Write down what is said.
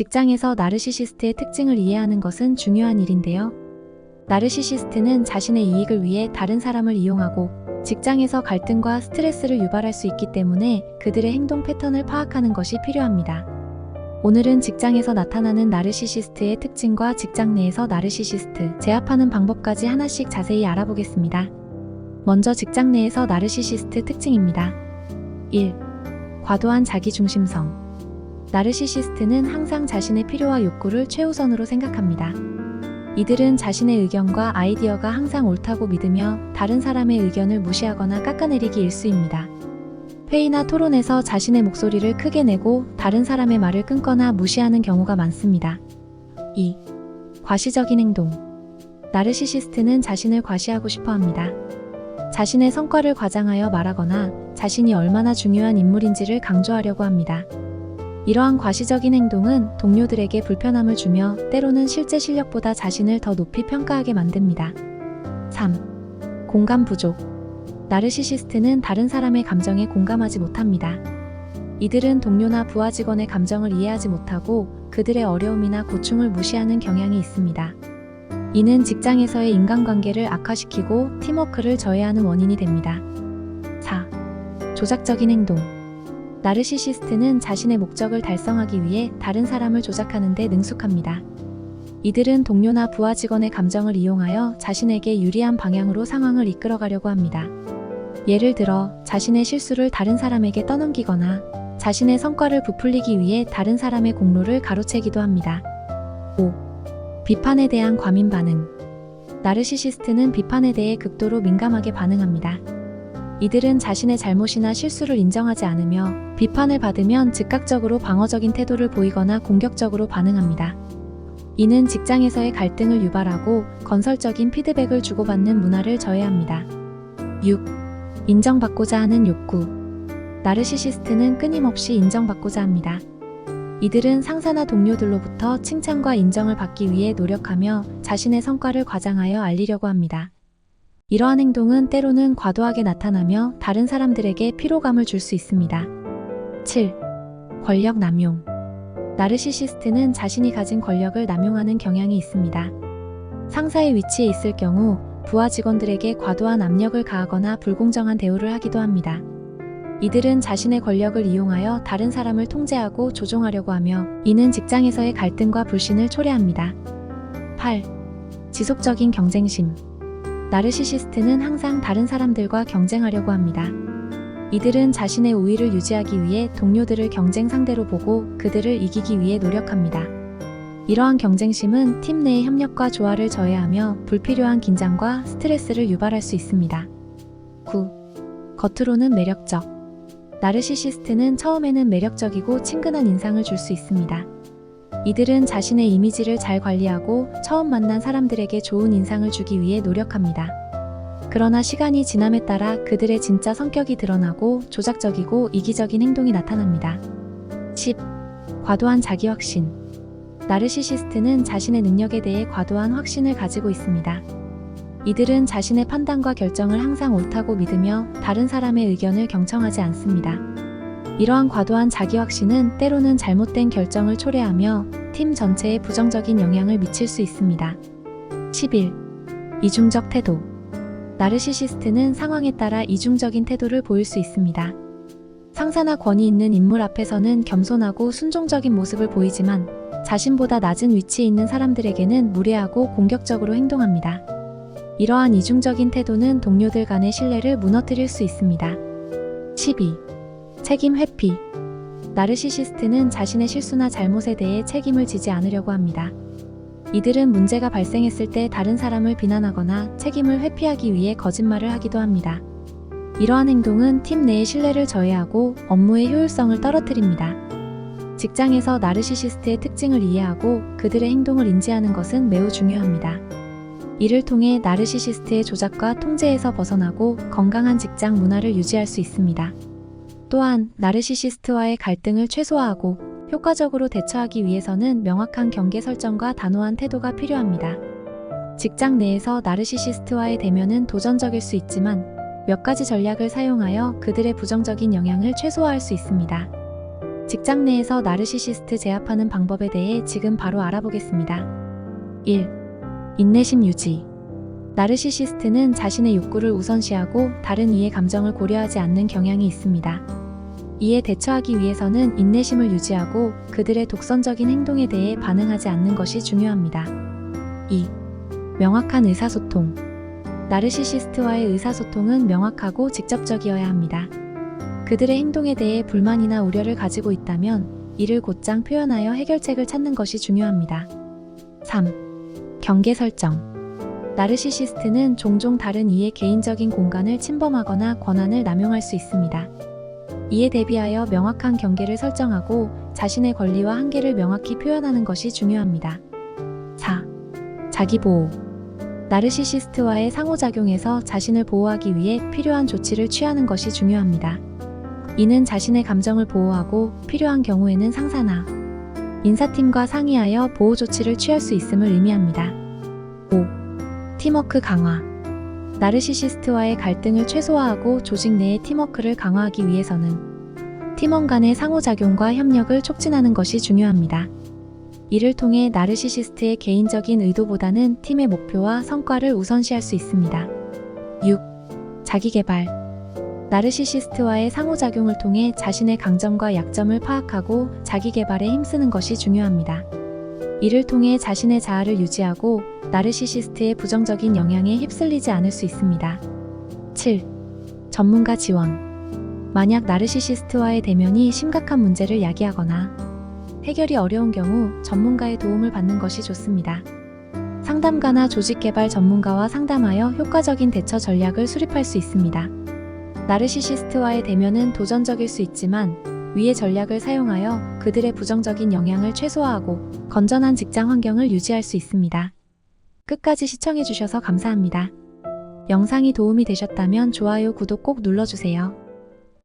직장에서 나르시시스트의 특징을 이해하는 것은 중요한 일인데요. 나르시시스트는 자신의 이익을 위해 다른 사람을 이용하고 직장에서 갈등과 스트레스를 유발할 수 있기 때문에 그들의 행동 패턴을 파악하는 것이 필요합니다. 오늘은 직장에서 나타나는 나르시시스트의 특징과 직장 내에서 나르시시스트 제압하는 방법까지 하나씩 자세히 알아보겠습니다. 먼저 직장 내에서 나르시시스트 특징입니다. 1. 과도한 자기중심성. 나르시시스트는 항상 자신의 필요와 욕구를 최우선으로 생각합니다. 이들은 자신의 의견과 아이디어가 항상 옳다고 믿으며 다른 사람의 의견을 무시하거나 깎아내리기 일쑤입니다. 회의나 토론에서 자신의 목소리를 크게 내고 다른 사람의 말을 끊거나 무시하는 경우가 많습니다. 2. 과시적인 행동. 나르시시스트는 자신을 과시하고 싶어 합니다. 자신의 성과를 과장하여 말하거나 자신이 얼마나 중요한 인물인지를 강조하려고 합니다. 이러한 과시적인 행동은 동료들에게 불편함을 주며 때로는 실제 실력보다 자신을 더 높이 평가하게 만듭니다. 3. 공감 부족. 나르시시스트는 다른 사람의 감정에 공감하지 못합니다. 이들은 동료나 부하 직원의 감정을 이해하지 못하고 그들의 어려움이나 고충을 무시하는 경향이 있습니다. 이는 직장에서의 인간관계를 악화시키고 팀워크를 저해하는 원인이 됩니다. 4. 조작적인 행동. 나르시시스트는 자신의 목적을 달성하기 위해 다른 사람을 조작하는 데 능숙합니다. 이들은 동료나 부하 직원의 감정을 이용하여 자신에게 유리한 방향으로 상황을 이끌어가려고 합니다. 예를 들어 자신의 실수를 다른 사람에게 떠넘기거나 자신의 성과를 부풀리기 위해 다른 사람의 공로를 가로채기도 합니다. 5. 비판에 대한 과민 반응. 나르시시스트는 비판에 대해 극도로 민감하게 반응합니다. 이들은 자신의 잘못이나 실수를 인정하지 않으며 비판을 받으면 즉각적으로 방어적인 태도를 보이거나 공격적으로 반응합니다. 이는 직장에서의 갈등을 유발하고 건설적인 피드백을 주고받는 문화를 저해합니다. 6. 인정받고자 하는 욕구. 나르시시스트는 끊임없이 인정받고자 합니다. 이들은 상사나 동료들로부터 칭찬과 인정을 받기 위해 노력하며 자신의 성과를 과장하여 알리려고 합니다. 이러한 행동은 때로는 과도하게 나타나며 다른 사람들에게 피로감을 줄 수 있습니다. 7. 권력 남용. 나르시시스트는 자신이 가진 권력을 남용하는 경향이 있습니다. 상사의 위치에 있을 경우 부하 직원들에게 과도한 압력을 가하거나 불공정한 대우를 하기도 합니다. 이들은 자신의 권력을 이용하여 다른 사람을 통제하고 조종하려고 하며 이는 직장에서의 갈등과 불신을 초래합니다. 8. 지속적인 경쟁심. 나르시시스트는 항상 다른 사람들과 경쟁하려고 합니다. 이들은 자신의 우위를 유지하기 위해 동료들을 경쟁 상대로 보고 그들을 이기기 위해 노력합니다. 이러한 경쟁심은 팀 내의 협력과 조화를 저해하며 불필요한 긴장과 스트레스를 유발할 수 있습니다. 9. 겉으로는 매력적. 나르시시스트는 처음에는 매력적이고 친근한 인상을 줄 수 있습니다. 이들은 자신의 이미지를 잘 관리하고 처음 만난 사람들에게 좋은 인상을 주기 위해 노력합니다. 그러나 시간이 지남에 따라 그들의 진짜 성격이 드러나고 조작적이고 이기적인 행동이 나타납니다. 10. 과도한 자기 확신. 나르시시스트는 자신의 능력에 대해 과도한 확신을 가지고 있습니다. 이들은 자신의 판단과 결정을 항상 옳다고 믿으며 다른 사람의 의견을 경청하지 않습니다. 이러한 과도한 자기 확신은 때로는 잘못된 결정을 초래하며 팀 전체에 부정적인 영향을 미칠 수 있습니다. 11. 이중적 태도. 나르시시스트는 상황에 따라 이중적인 태도를 보일 수 있습니다. 상사나 권위 있는 인물 앞에서는 겸손하고 순종적인 모습을 보이지만 자신보다 낮은 위치에 있는 사람들에게는 무례하고 공격적으로 행동합니다. 이러한 이중적인 태도는 동료들 간의 신뢰를 무너뜨릴 수 있습니다. 12. 책임 회피. 나르시시스트는 자신의 실수나 잘못에 대해 책임을 지지 않으려고 합니다. 이들은 문제가 발생했을 때 다른 사람을 비난하거나 책임을 회피하기 위해 거짓말을 하기도 합니다. 이러한 행동은 팀 내의 신뢰를 저해하고 업무의 효율성을 떨어뜨립니다. 직장에서 나르시시스트의 특징을 이해하고 그들의 행동을 인지하는 것은 매우 중요합니다. 이를 통해 나르시시스트의 조작과 통제에서 벗어나고 건강한 직장 문화를 유지할 수 있습니다. 또한 나르시시스트와의 갈등을 최소화하고 효과적으로 대처하기 위해서는 명확한 경계 설정과 단호한 태도가 필요합니다. 직장 내에서 나르시시스트와의 대면은 도전적일 수 있지만 몇 가지 전략을 사용하여 그들의 부정적인 영향을 최소화할 수 있습니다. 직장 내에서 나르시시스트 제압하는 방법에 대해 지금 바로 알아보겠습니다. 1. 인내심 유지. 나르시시스트는 자신의 욕구를 우선시하고 다른 이의 감정을 고려하지 않는 경향이 있습니다. 이에 대처하기 위해서는 인내심을 유지하고 그들의 독선적인 행동에 대해 반응하지 않는 것이 중요합니다. 2. 명확한 의사소통. 나르시시스트와의 의사소통은 명확하고 직접적이어야 합니다. 그들의 행동에 대해 불만이나 우려를 가지고 있다면 이를 곧장 표현하여 해결책을 찾는 것이 중요합니다. 3. 경계 설정. 나르시시스트는 종종 다른 이의 개인적인 공간을 침범하거나 권한을 남용할 수 있습니다. 이에 대비하여 명확한 경계를 설정하고 자신의 권리와 한계를 명확히 표현하는 것이 중요합니다. 4. 자기보호. 나르시시스트와의 상호작용에서 자신을 보호하기 위해 필요한 조치를 취하는 것이 중요합니다. 이는 자신의 감정을 보호하고 필요한 경우에는 상사나 인사팀과 상의하여 보호 조치를 취할 수 있음을 의미합니다. 5. 팀워크 강화. 나르시시스트와의 갈등을 최소화하고 조직 내의 팀워크를 강화하기 위해서는 팀원 간의 상호작용과 협력을 촉진하는 것이 중요합니다. 이를 통해 나르시시스트의 개인적인 의도보다는 팀의 목표와 성과를 우선시할 수 있습니다. 6. 자기개발. 나르시시스트와의 상호작용을 통해 자신의 강점과 약점을 파악하고 자기개발에 힘쓰는 것이 중요합니다. 이를 통해 자신의 자아를 유지하고 나르시시스트의 부정적인 영향에 휩쓸리지 않을 수 있습니다. 7. 전문가 지원. 만약 나르시시스트와의 대면이 심각한 문제를 야기하거나 해결이 어려운 경우 전문가의 도움을 받는 것이 좋습니다. 상담가나 조직개발 전문가와 상담하여 효과적인 대처 전략을 수립할 수 있습니다. 나르시시스트와의 대면은 도전적일 수 있지만 위의 전략을 사용하여 그들의 부정적인 영향을 최소화하고 건전한 직장 환경을 유지할 수 있습니다. 끝까지 시청해주셔서 감사합니다. 영상이 도움이 되셨다면 좋아요, 구독 꼭 눌러주세요.